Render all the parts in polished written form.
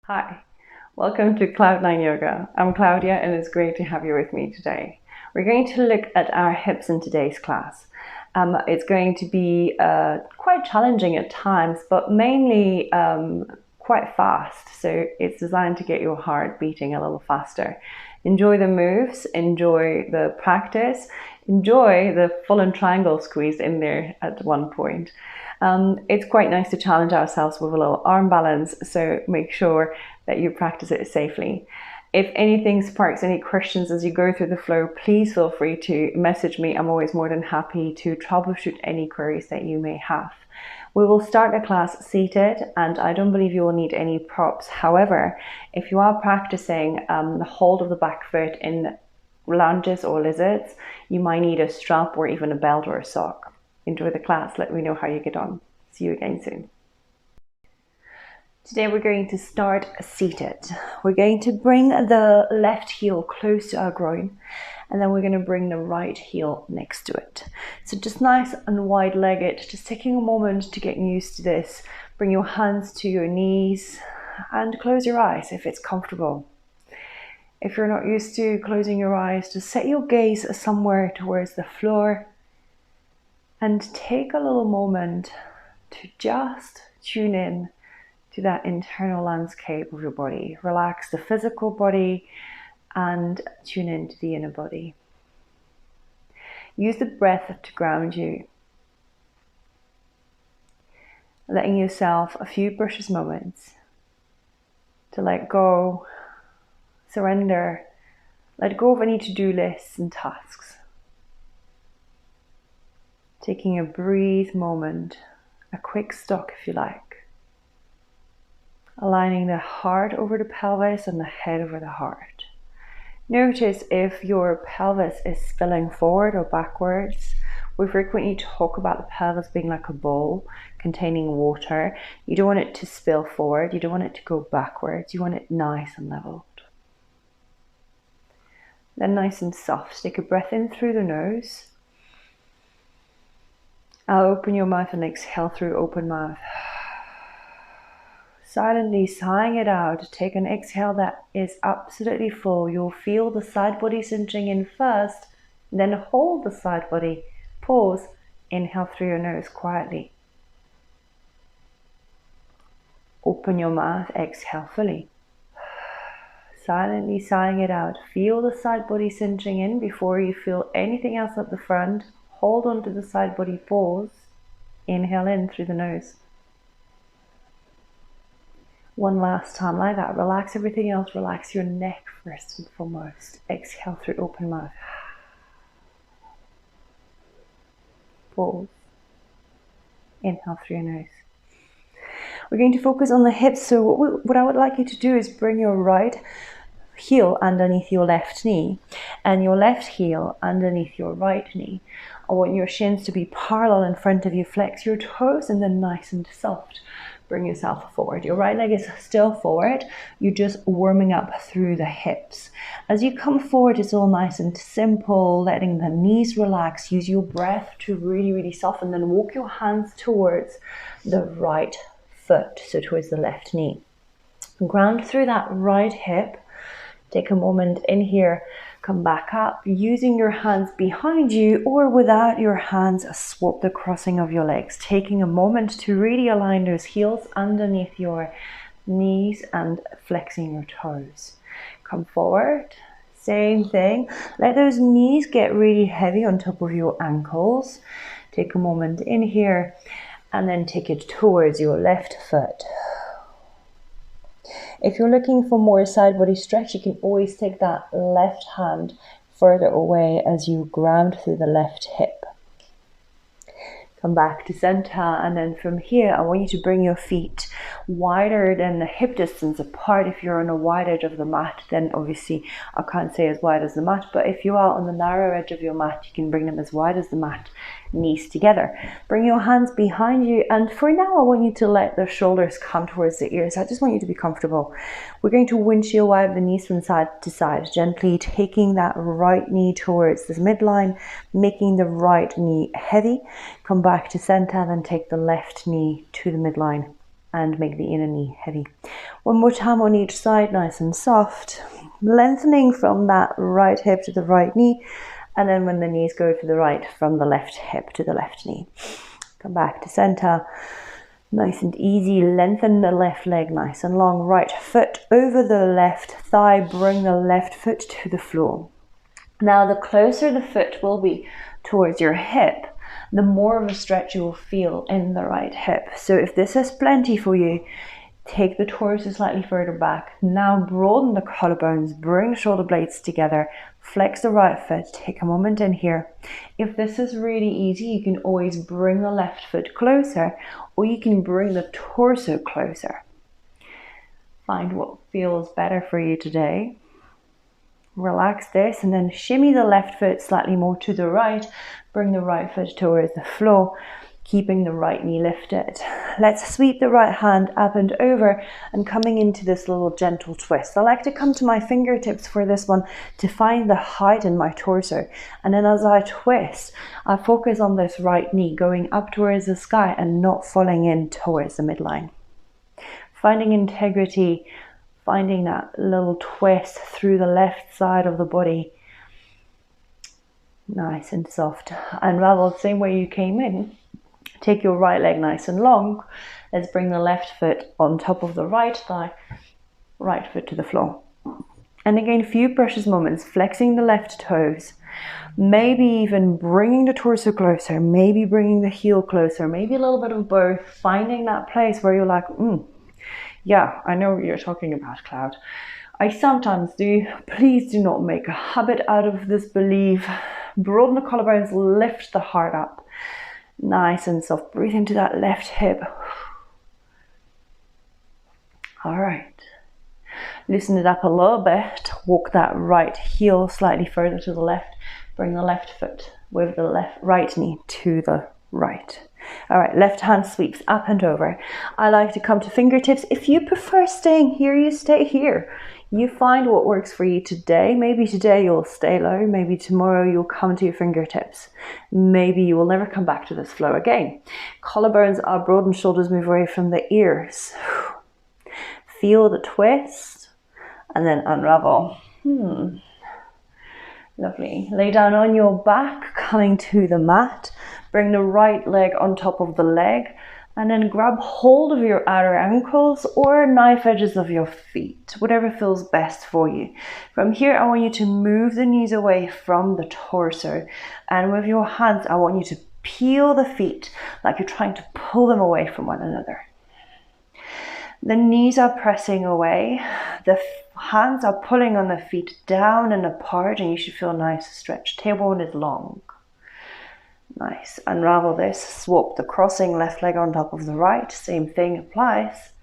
Hi, welcome to Cloud9 Yoga. I'm Claudia and it's great to have you with me today. We're going to look at our hips in today's class. It's going to be quite challenging at times, but mainly quite fast. So it's designed to get your heart beating a little faster. Enjoy the moves, enjoy the practice, enjoy the full and triangle squeeze in there at one point. It's quite nice to challenge ourselves with a little arm balance, so make sure that you practice it safely. If anything sparks any questions as you go through the flow, please feel free to message me. I'm always more than happy to troubleshoot any queries that you may have. We will start the class seated, and I don't believe you will need any props. However, if you are practicing the hold of the back foot in lunges or lizards, you might need a strap or even a belt or a sock. Enjoy the class. Let me know how you get on. See you again soon. Today we're going to start seated. We're going to bring the left heel close to our groin, and then we're going to bring the right heel next to it. So just nice and wide-legged, just taking a moment to get used to this. Bring your hands to your knees and close your eyes if it's comfortable. If you're not used to closing your eyes, just set your gaze somewhere towards the floor and take a little moment to just tune in to that internal landscape of your body. Relax the physical body and tune into the inner body. Use the breath to ground you. Letting yourself a few precious moments to let go, surrender, let go of any to-do lists and tasks. Taking a breathe moment, a quick stop if you like. Aligning the heart over the pelvis and the head over the heart. Notice if your pelvis is spilling forward or backwards. We frequently talk about the pelvis being like a bowl containing water. You don't want it to spill forward. You don't want it to go backwards. You want it nice and leveled. Then nice and soft. Take a breath in through the nose. Open your mouth and exhale through open mouth. Silently sighing it out. Take an exhale that is absolutely full. You'll feel the side body cinching in first, then hold the side body. Pause. Inhale through your nose quietly. Open your mouth. Exhale fully. Silently sighing it out. Feel the side body cinching in before you feel anything else at the front. Hold on to the side body, pause. Inhale in through the nose. One last time like that. Relax everything else. Relax your neck first and foremost. Exhale through open mouth. Pause. Inhale through your nose. We're going to focus on the hips. So what I would like you to do is bring your right heel underneath your left knee and your left heel underneath your right knee. I want your shins to be parallel in front of you. Flex your toes and then nice and soft. Bring yourself forward. Your right leg is still forward. You're just warming up through the hips. As you come forward, it's all nice and simple, letting the knees relax. Use your breath to really soften. Then walk your hands towards the right foot, so towards the left knee. Ground through that right hip. Take a moment in here, come back up, using your hands behind you or without your hands, swap the crossing of your legs. Taking a moment to really align those heels underneath your knees and flexing your toes. Come forward, same thing. Let those knees get really heavy on top of your ankles. Take a moment in here and then take it towards your left foot. If you're looking for more side body stretch, you can always take that left hand further away as you ground through the left hip. Come back to center, and then from here I want you to bring your feet wider than the hip distance apart. If you're on a wide edge of the mat, then obviously I can't say as wide as the mat, but if you are on the narrow edge of your mat, you can bring them as wide as the mat, knees together. Bring your hands behind you, and for now I want you to let the shoulders come towards the ears. I just want you to be comfortable. We're going to windshield wipe the knees from side to side, gently taking that right knee towards this midline, making the right knee heavy. Come back to center, then take the left knee to the midline and make the inner knee heavy. One more time on each side, nice and soft. Lengthening from that right hip to the right knee, and then when the knees go to the right, from the left hip to the left knee. Come back to center. Nice and easy, lengthen the left leg nice and long. Right foot over the left thigh, bring the left foot to the floor. Now the closer the foot will be towards your hip, the more of a stretch you will feel in the right hip. So if this is plenty for you, take the torso slightly further back. Now broaden the collarbones, bring the shoulder blades together, flex the right foot, take a moment in here. If this is really easy, you can always bring the left foot closer, or you can bring the torso closer. Find what feels better for you today. Relax this and then shimmy the left foot slightly more to the right. Bring the right foot towards the floor, keeping the right knee lifted. Let's sweep the right hand up and over and coming into this little gentle twist. I like to come to my fingertips for this one to find the height in my torso. And then as I twist, I focus on this right knee going up towards the sky and not falling in towards the midline. Finding integrity, finding that little twist through the left side of the body. Nice and soft. Unravel the same way you came in. Take your right leg nice and long. Let's bring the left foot on top of the right thigh, right foot to the floor. And again, a few precious moments, flexing the left toes, maybe even bringing the torso closer, maybe bringing the heel closer, maybe a little bit of both, finding that place where you're like, yeah, I know what you're talking about, Cloud. I sometimes do. Please do not make a habit out of this belief. Broaden the collarbones, lift the heart up. Nice and soft. Breathe into that left hip. All right. Loosen it up a little bit. Walk that right heel slightly further to the left. Bring the left foot with the right knee to the right. All right, left hand sweeps up and over. I like to come to fingertips. If you prefer staying here, you stay here. You find what works for you today. Maybe today you'll stay low. Maybe tomorrow you'll come to your fingertips. Maybe you will never come back to this flow again. Collarbones are broadened, shoulders move away from the ears. Feel the twist and then unravel. Lovely. Lay down on your back, coming to the mat. Bring the right leg on top of the leg and then grab hold of your outer ankles or knife edges of your feet, whatever feels best for you. From here, I want you to move the knees away from the torso, and with your hands, I want you to peel the feet like you're trying to pull them away from one another. The knees are pressing away, the hands are pulling on the feet down and apart, and you should feel nice stretch. Tailbone is long. Nice. Unravel this. Swap the crossing left leg on top of the right. Same thing applies.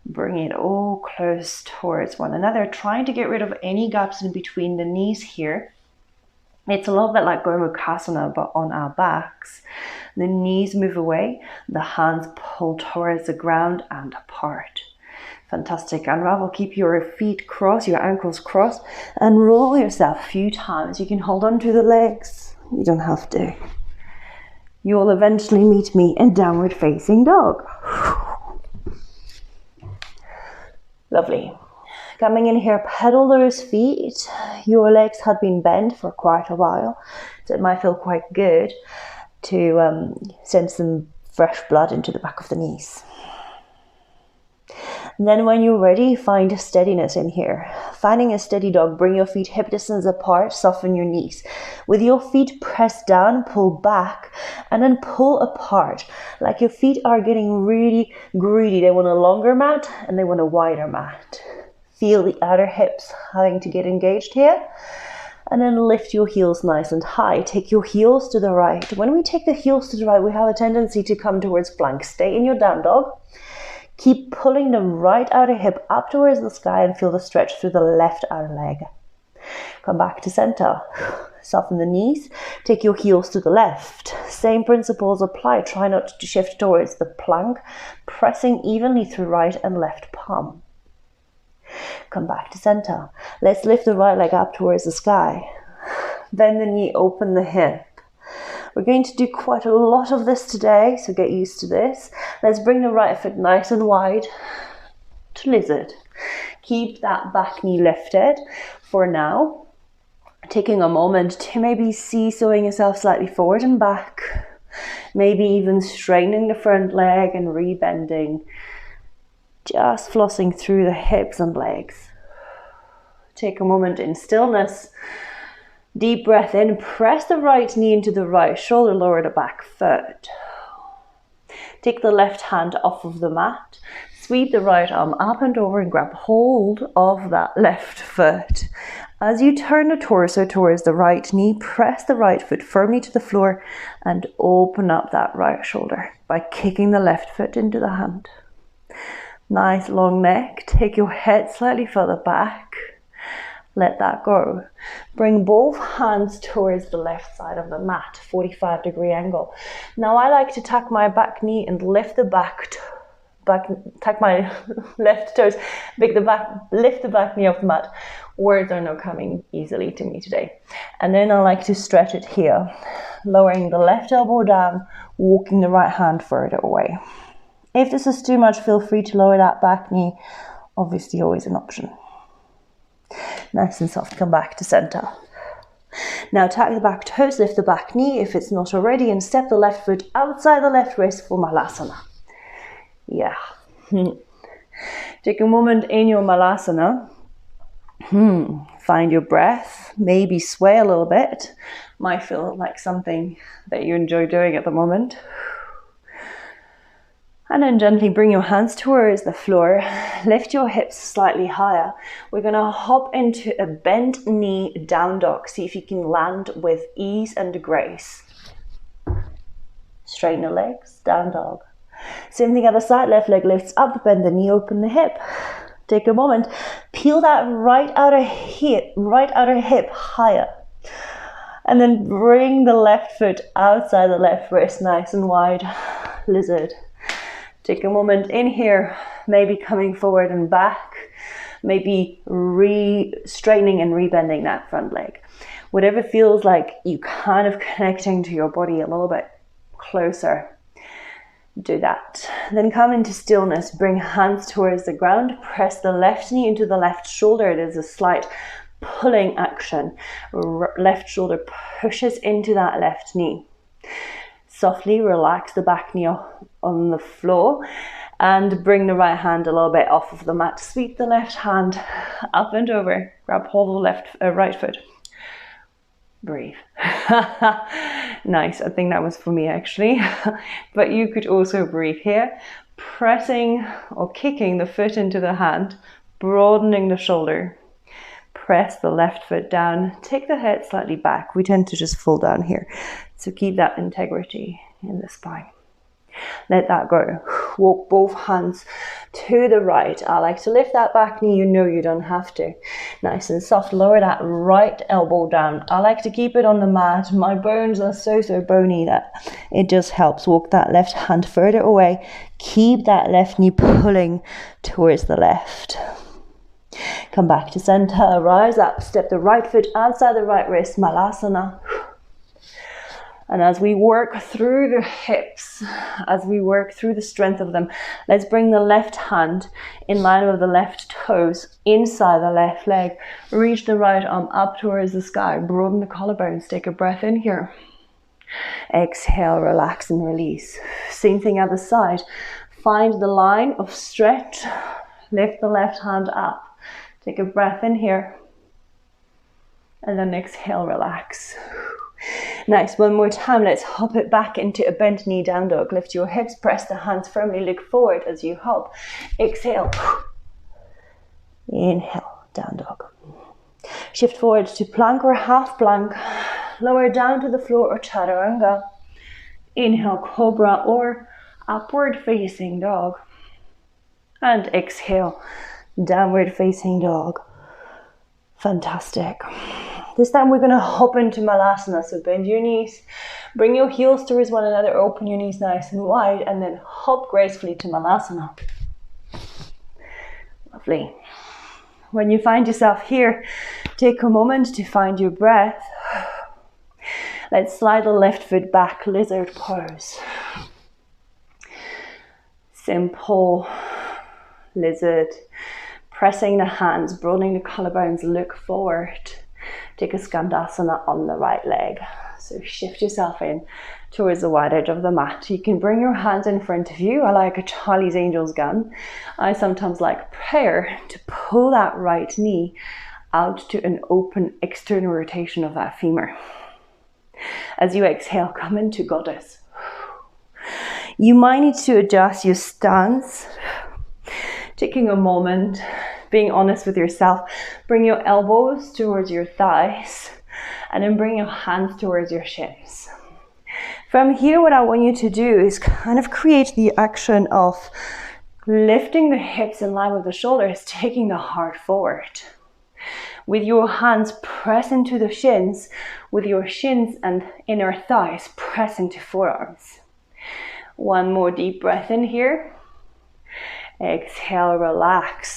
Bring it all close towards one another, trying to get rid of any gaps in between the knees here. It's a little bit like Gomukhasana, but on our backs. The knees move away. The hands pull towards the ground and apart. Fantastic. Unravel. Keep your feet crossed, your ankles crossed, and roll yourself a few times. You can hold on to the legs. You don't have to. You will eventually meet me in downward facing dog. Lovely. Coming in here, pedal those feet. Your legs had been bent for quite a while, so it might feel quite good to send some fresh blood into the back of the knees. And then when you're ready, find steadiness in here. Finding a steady dog, bring your feet hip distance apart, soften your knees. With your feet pressed down, pull back, and then pull apart. Like your feet are getting really greedy. They want a longer mat and they want a wider mat. Feel the outer hips having to get engaged here. And then lift your heels nice and high. Take your heels to the right. When we take the heels to the right, we have a tendency to come towards plank. Stay in your down dog. Keep pulling the right outer hip up towards the sky and feel the stretch through the left outer leg. Come back to center. Soften the knees. Take your heels to the left. Same principles apply. Try not to shift towards the plank, pressing evenly through right and left palm. Come back to center. Let's lift the right leg up towards the sky. Bend the knee, open the hip. We're going to do quite a lot of this today, so get used to this. Let's bring the right foot nice and wide to lizard. Keep that back knee lifted for now. Taking a moment to maybe seesawing yourself slightly forward and back. Maybe even straightening the front leg and rebending. Just flossing through the hips and legs. Take a moment in stillness. Deep breath in. Press the right knee into the right shoulder. Lower the back foot. Take the left hand off of the mat. Sweep the right arm up and over and grab hold of that left foot. As you turn the torso towards the right knee, press the right foot firmly to the floor and open up that right shoulder by kicking the left foot into the hand. Nice long neck. Take your head slightly further back. Let that go. Bring both hands towards the left side of the mat, 45-degree angle. Now I like to tuck my back knee and lift the tuck my left toes, lift the back knee off the mat. Words are not coming easily to me today. And then I like to stretch it here, lowering the left elbow down, walking the right hand further away. If this is too much, feel free to lower that back knee. Obviously, always an option. Nice and soft, come back to center. Now tuck the back toes, lift the back knee if it's not already, and step the left foot outside the left wrist for Malasana. Yeah. Take a moment in your Malasana. Find your breath, maybe sway a little bit. Might feel like something that you enjoy doing at the moment. And then gently bring your hands towards the floor. Lift your hips slightly higher. We're going to hop into a bent knee down dog. See if you can land with ease and grace. Straighten the legs, down dog. Same thing other side, left leg lifts up, bend the knee, open the hip. Take a moment, peel that right outer hip higher. And then bring the left foot outside the left wrist, nice and wide, lizard. Take a moment in here, maybe coming forward and back, maybe straightening and rebending that front leg. Whatever feels like you kind of connecting to your body a little bit closer, do that. Then come into stillness, bring hands towards the ground, press the left knee into the left shoulder. There's a slight pulling action. Left shoulder pushes into that left knee. Softly relax the back knee on the floor and bring the right hand a little bit off of the mat. Sweep the left hand up and over. Grab hold of the right foot. Breathe. Nice. I think that was for me actually. But you could also breathe here. Pressing or kicking the foot into the hand, broadening the shoulder. Press the left foot down. Take the head slightly back. We tend to just fall down here. So keep that integrity in the spine. Let that go. Walk both hands to the right. I like to lift that back knee. You know you don't have to. Nice and soft. Lower that right elbow down. I like to keep it on the mat. My bones are so bony that it just helps. Walk that left hand further away. Keep that left knee pulling towards the left. Come back to center. Rise up. Step the right foot outside the right wrist. Malasana. And as we work through the hips, as we work through the strength of them, let's bring the left hand in line with the left toes inside the left leg. Reach the right arm up towards the sky. Broaden the collarbones. Take a breath in here. Exhale, relax and release. Same thing other side. Find the line of stretch. Lift the left hand up. Take a breath in here. And then exhale, relax. Nice, one more time. Let's hop it back into a bent knee down dog. Lift your hips, press the hands firmly, look forward as you hop. Exhale. Inhale, down dog. Shift forward to plank or half plank. Lower down to the floor or chaturanga. Inhale, cobra or upward facing dog. And exhale, downward facing dog. Fantastic. This time we're going to hop into Malasana. So bend your knees, bring your heels towards one another, open your knees nice and wide, and then hop gracefully to Malasana. Lovely. When you find yourself here, take a moment to find your breath. Let's slide the left foot back, lizard pose. Simple lizard. Pressing the hands, broadening the collarbones, look forward. Take a skandasana on the right leg. So shift yourself in towards the wide edge of the mat. You can bring your hands in front of you. I like a Charlie's Angels gun. I sometimes like prayer to pull that right knee out to an open external rotation of that femur. As you exhale, come into goddess. You might need to adjust your stance. Taking a moment, being honest with yourself. Bring your elbows towards your thighs and then bring your hands towards your shins. From here, what I want you to do is kind of create the action of lifting the hips in line with the shoulders, taking the heart forward. With your hands, press into the shins. With your shins and inner thighs, press into forearms. One more deep breath in here. Exhale, relax.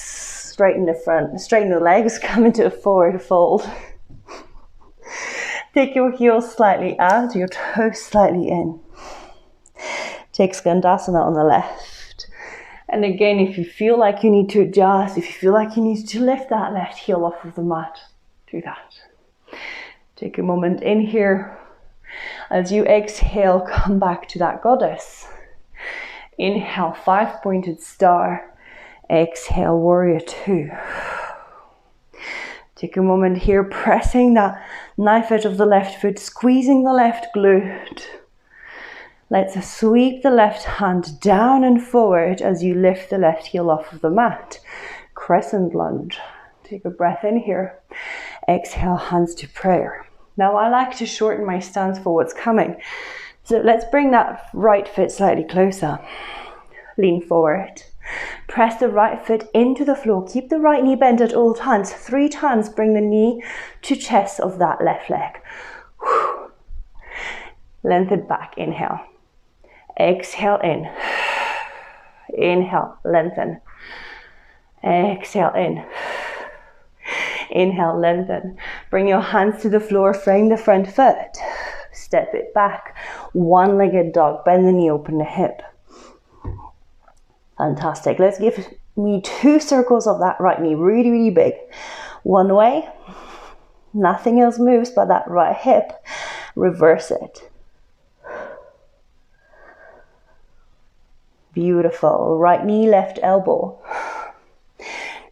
Straighten the front, straighten the legs, come into a forward fold. Take your heels slightly out, your toes slightly in. Take Skandasana on the left. And again, if you feel like you need to adjust, if you feel like you need to lift that left heel off of the mat, do that. Take a moment in here. As you exhale, come back to that goddess. Inhale, 5-pointed star. Exhale, warrior 2. Take a moment here, pressing that knife edge of the left foot, squeezing the left glute. Let's sweep the left hand down and forward as you lift the left heel off of the mat. Crescent lunge. Take a breath in here. Exhale, hands to prayer. Now I like to shorten my stance for what's coming. So let's bring that right foot slightly closer. Lean forward. Press the right foot into the floor. Keep the right knee bent at all times. 3 times, bring the knee to chest of that left leg. Lengthen back, inhale. Exhale in. Inhale, lengthen. Exhale in. Inhale, lengthen. Bring your hands to the floor, frame the front foot. Step it back. One-legged dog, bend the knee, open the hip. Fantastic. Let's give me 2 circles of that right knee, really, really big. One way, nothing else moves but that right hip. Reverse it. Beautiful. Right knee, left elbow.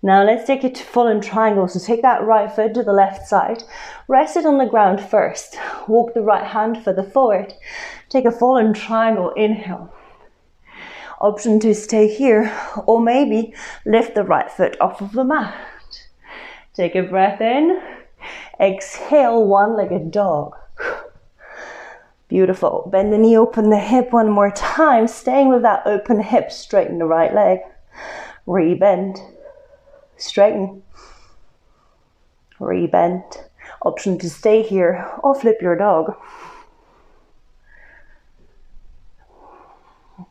Now let's take it to fallen triangle. So take that right foot to the left side. Rest it on the ground first. Walk the right hand further forward. Take a fallen triangle. Inhale. Option to stay here, or maybe lift the right foot off of the mat. Take a breath in. Exhale, one-legged dog. Beautiful. Bend the knee, open the hip one more time. Staying with that open hip, straighten the right leg. Rebend. Straighten. Rebend. Option to stay here or flip your dog.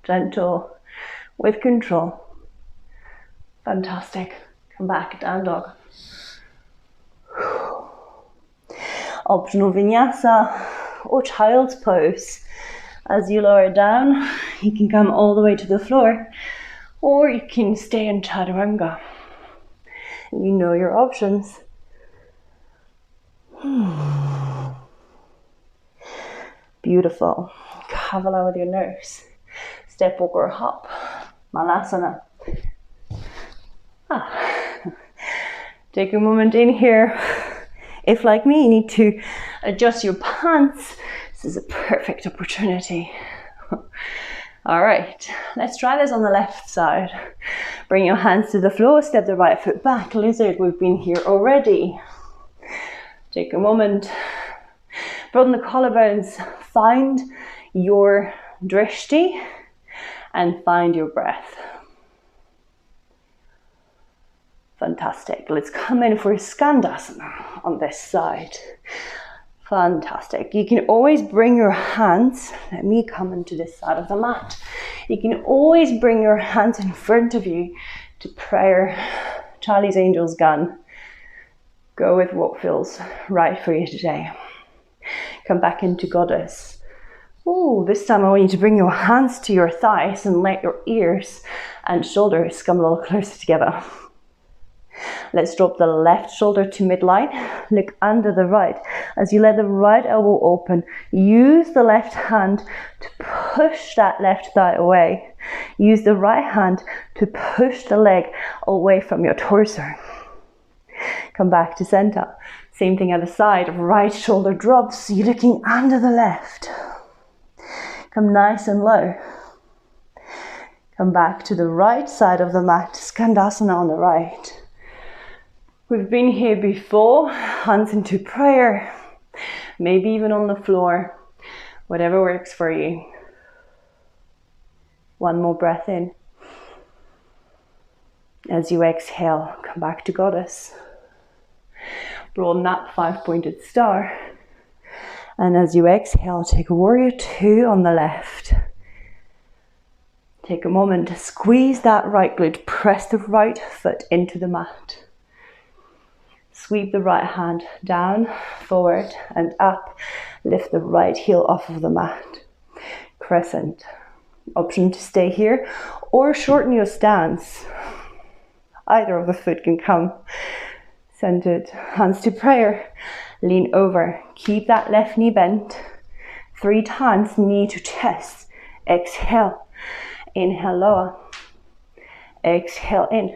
Gentle, with control. Fantastic. Come back, down dog. Optional vinyasa or child's pose. As you lower down, you can come all the way to the floor, or you can stay in chaturanga. You know your options. Beautiful. Kavala with your nose. Step, walk, or hop. Malasana. Take a moment in here. If, like me, you need to adjust your pants, this is a perfect opportunity. All right, let's try this on the left side. Bring your hands to the floor, step the right foot back. Lizard, we've been here already. Take a moment. Broaden the collarbones. Find your drishti and find your breath. Fantastic. Let's come in for Skandasana on this side. Fantastic. You can always bring your hands, let me come into this side of the mat. You can always bring your hands in front of you to prayer, Charlie's Angels gun. Go with what feels right for you today. Come back into goddess. Ooh, this time I want you to bring your hands to your thighs and let your ears and shoulders come a little closer together. Let's drop the left shoulder to midline. Look under the right. As you let the right elbow open, use the left hand to push that left thigh away. Use the right hand to push the leg away from your torso. Come back to center. Same thing other side. Right shoulder drops. You're looking under the left. Come nice and low. Come back to the right side of the mat. Skandasana on the right. We've been here before. Hands into prayer. Maybe even on the floor. Whatever works for you. One more breath in. As you exhale, come back to goddess. Broaden that 5-pointed star. And as you exhale, take warrior 2 on the left. Take a moment to squeeze that right glute. Press the right foot into the mat. Sweep the right hand down, forward and up. Lift the right heel off of the mat. Crescent. Option to stay here or shorten your stance. Either of the foot can come. Centered. Hands to prayer. Lean over. Keep that left knee bent. 3 times, knee to chest. Exhale. Inhale, lower. Exhale, in.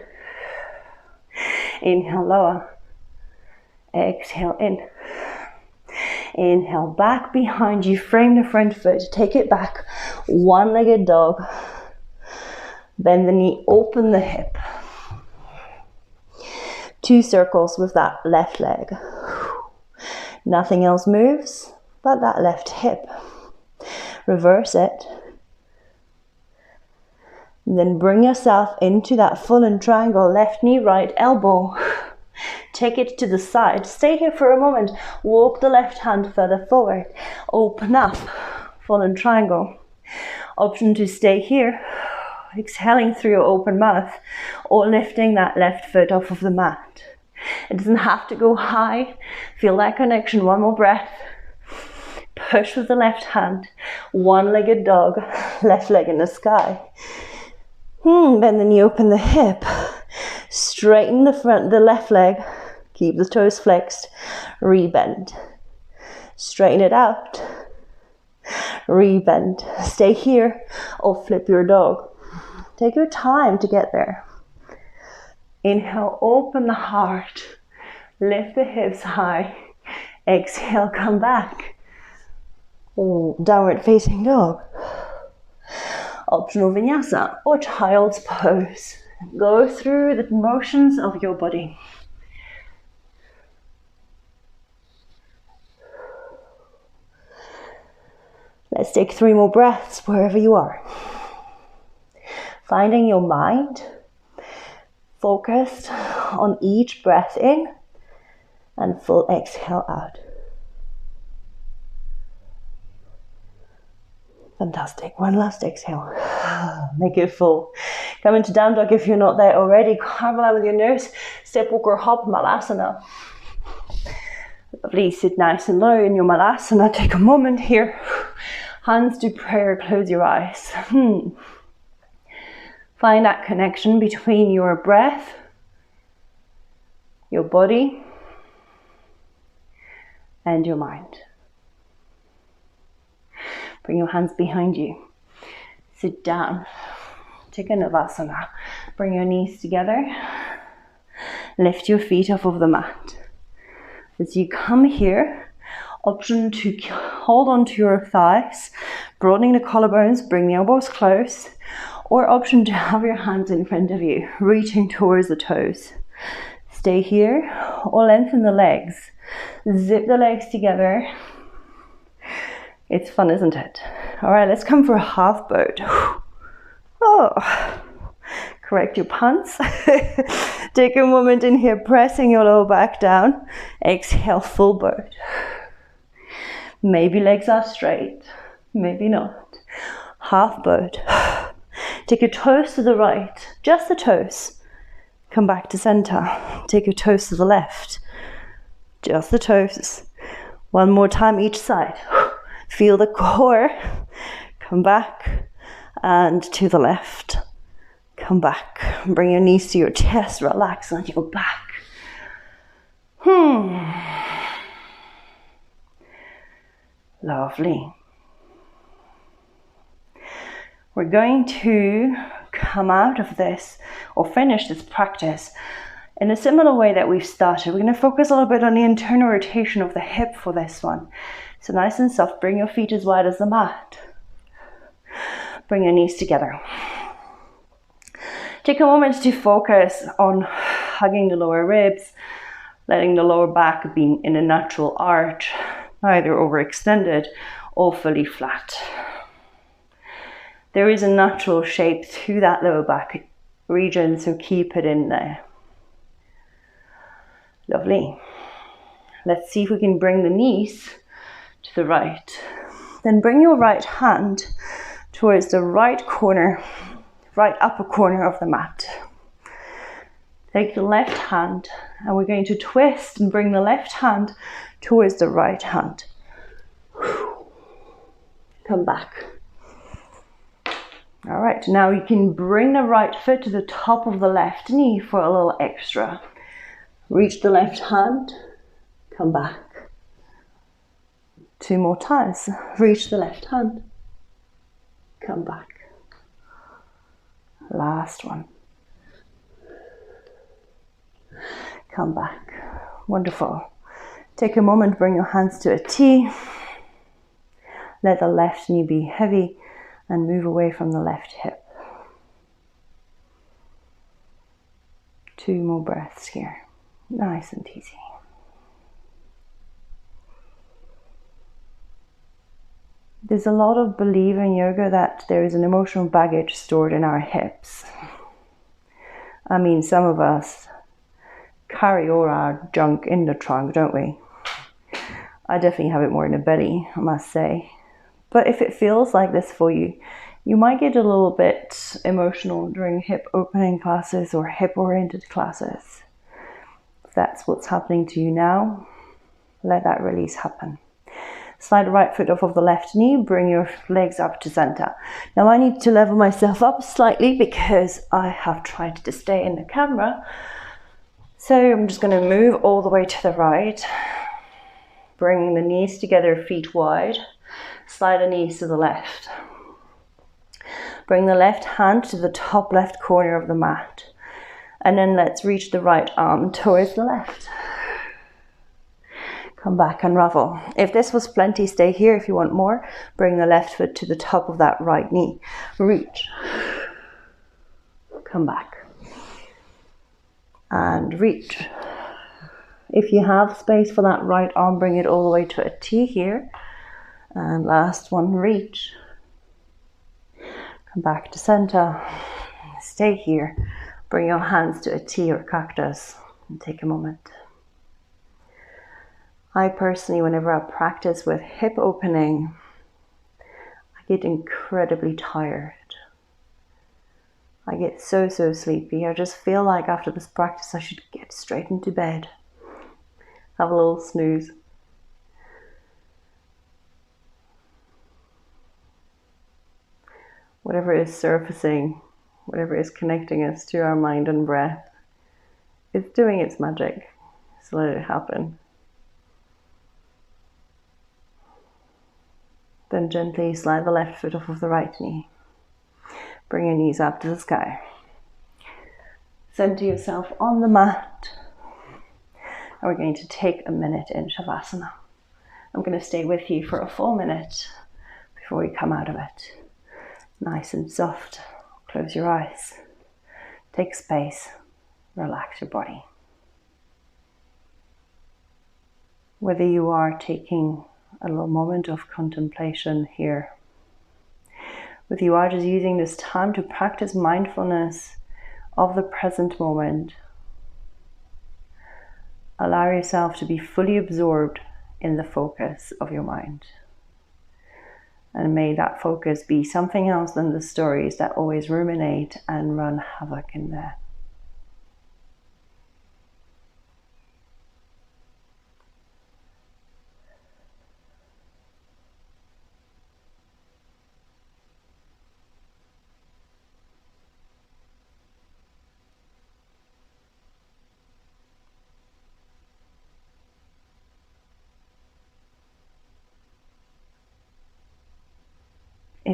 Inhale, lower. Exhale, in. Inhale, back behind you. Frame the front foot. Take it back. One-legged dog. Bend the knee, open the hip. 2 circles with that left leg. Nothing else moves but that left hip. Reverse it. And then bring yourself into that full-in triangle. Left knee, right elbow. Take it to the side. Stay here for a moment. Walk the left hand further forward. Open up. Full-in triangle. Option to stay here. Exhaling through your open mouth. Or lifting that left foot off of the mat. It doesn't have to go high. Feel that connection. One more breath. Push with the left hand. One-legged dog. Left leg in the sky. Bend the knee, open the hip. Straighten the left leg. Keep the toes flexed. Rebend. Straighten it out. Rebend. Stay here or flip your dog. Take your time to get there. Inhale, open the heart. Lift the hips high. Exhale, come back. Downward facing dog. Optional vinyasa or child's pose. Go through the motions of your body. Let's take 3 more breaths wherever you are. Finding your mind focused on each breath in and full exhale out. Fantastic. One last exhale. Make it full. Come into down dog if you're not there already. Carve a line with your nose. Step, walk or hop, malasana. Lovely. Sit nice and low in your malasana. Take a moment here. Hands to prayer. Close your eyes. Find that connection between your breath, your body, and your mind. Bring your hands behind you. Sit down. Take a navasana. Bring your knees together. Lift your feet off of the mat. As you come here, option to hold on to your thighs, broadening the collarbones, bring the elbows close, or option to have your hands in front of you, reaching towards the toes. Stay here or lengthen the legs. Zip the legs together. It's fun, isn't it? All right, let's come for a half boat. Oh, correct your pants. Take a moment in here, pressing your lower back down. Exhale, full boat. Maybe legs are straight, maybe not. Half boat. Take your toes to the right, just the toes. Come back to center. Take your toes to the left, just the toes. One more time each side. Feel the core. Come back and to the left. Come back. Bring your knees to your chest. Relax on your back. Lovely. We're going to come out of this or finish this practice in a similar way that we've started. We're going to focus a little bit on the internal rotation of the hip for this one. So nice and soft. Bring your feet as wide as the mat. Bring your knees together. Take a moment to focus on hugging the lower ribs, letting the lower back be in a natural arch, neither overextended or fully flat. There is a natural shape to that lower back region, so keep it in there. Lovely. Let's see if we can bring the knees to the right. Then bring your right hand towards the right corner, right upper corner of the mat. Take the left hand and we're going to twist and bring the left hand towards the right hand. Come back. All right, now you can bring the right foot to the top of the left knee for a little extra. Reach the left hand, come back. 2 more times. Reach the left hand, come back. Last one. Come back. Wonderful. Take a moment, bring your hands to a T. Let the left knee be heavy and move away from the left hip. 2 more breaths here. Nice and easy. There's a lot of belief in yoga that there is an emotional baggage stored in our hips. I mean, some of us carry all our junk in the trunk, don't we? I definitely have it more in the belly, I must say. But if it feels like this for you, you might get a little bit emotional during hip opening classes or hip oriented classes. If that's what's happening to you now, let that release happen. Slide the right foot off of the left knee, bring your legs up to center. Now I need to level myself up slightly because I have tried to stay in the camera. So I'm just going to move all the way to the right, bringing the knees together, feet wide. Slide the knees to the left. Bring the left hand to the top left corner of the mat. And then let's reach the right arm towards the left. Come back, unravel. If this was plenty, stay here. If you want more, bring the left foot to the top of that right knee. Reach. Come back. And reach. If you have space for that right arm, bring it all the way to a T here. And last one, reach. Come back to center. Stay here. Bring your hands to a T or cactus and take a moment. I personally, whenever I practice with hip opening, I get incredibly tired. I get so sleepy. I just feel like after this practice I should get straight into bed. Have a little snooze. Whatever is surfacing, whatever is connecting us to our mind and breath, it's doing its magic. So let it happen. Then gently slide the left foot off of the right knee. Bring your knees up to the sky. Center yourself on the mat. And we're going to take a minute in Shavasana. I'm going to stay with you for a full minute before we come out of it. Nice and soft. Close your eyes. Take space. Relax your body. Whether you are taking a little moment of contemplation here, whether you are just using this time to practice mindfulness of the present moment, allow yourself to be fully absorbed in the focus of your mind. And may that focus be something else than the stories that always ruminate and run havoc in there.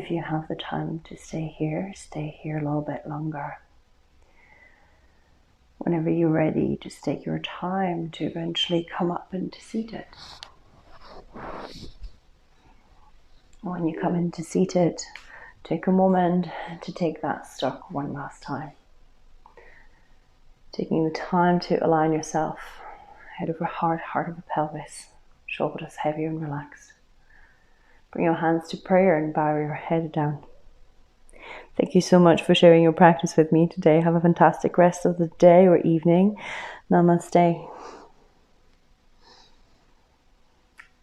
If you have the time to stay here a little bit longer. Whenever you're ready, just take your time to eventually come up into seated. When you come into seated, take a moment to take that stock one last time. Taking the time to align yourself, head over heart, heart over pelvis, shoulders heavy and relaxed. Bring your hands to prayer and bow your head down. Thank you so much for sharing your practice with me today. Have a fantastic rest of the day or evening. Namaste.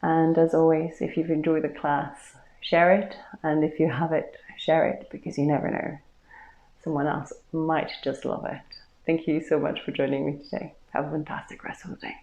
And as always, if you've enjoyed the class, share it. And if you haven't, share it, because you never know. Someone else might just love it. Thank you so much for joining me today. Have a fantastic rest of the day.